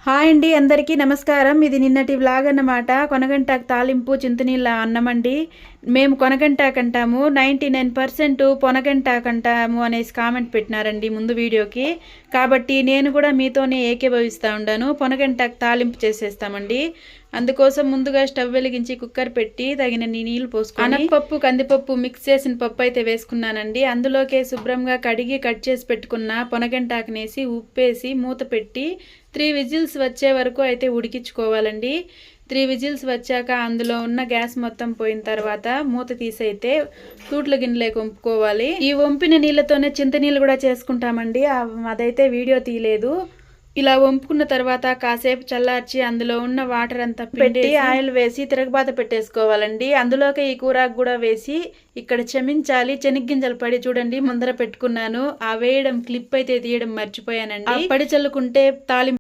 Hi అండి, అందరికీ నమస్కారం. ఇది నిన్నటి వ్లాగ్ అన్నమాట. కొనగంటాకు తాలింపు చింతనీళ్ళ అన్నం అండి. మేము కొనగంటాకు అంటాము, 99% పొనగంటాకు అంటాము అనేసి కామెంట్ పెట్టినారండి ముందు వీడియోకి. కాబట్టి నేను కూడా మీతోనే ఏకీభవిస్తూ ఉండాను. పొనగంటాకు తాలింపు చేసేస్తామండి. అందుకోసం ముందుగా స్టవ్ వెలిగించి కుక్కర్ పెట్టి తగినన్ని నీళ్లు పోసుకొని అనపప్పు కందిపప్పు మిక్స్ చేసిన పప్పు అయితే వేసుకున్నానండి. అందులోకే శుభ్రంగా కడిగి కట్ చేసి పెట్టుకున్న పొనగంటాకునేసి ఉప్పేసి మూత పెట్టి 3 విజిల్స్ వచ్చే వరకు అయితే ఉడికించుకోవాలండి. 3 విజిల్స్ వచ్చాక అందులో ఉన్న గ్యాస్ మొత్తం పోయిన తర్వాత మూత తీసైతే తూట్ల గిన్నెలోకి వంపుకోవాలి. ఈ వంపిన నీళ్ళతోనే చింతనీళ్ళు కూడా చేసుకుంటామండి. అదైతే వీడియో తీయలేదు. ఇలా వంపుకున్న తర్వాత కాసేపు చల్లార్చి అందులో ఉన్న వాటర్ అంతా పెట్టి ఆయిల్ వేసి తిరగబాత పెట్టేసుకోవాలండి. అందులోకి ఈ కూరకు కూడా వేసి ఇక్కడ క్షమించాలి, చెనిగ్గింజలు పడి చూడండి ముందర పెట్టుకున్నాను. ఆ వేయడం క్లిప్ అయితే తీయడం మర్చిపోయానండి. పడి చల్లుకుంటే తాలింపు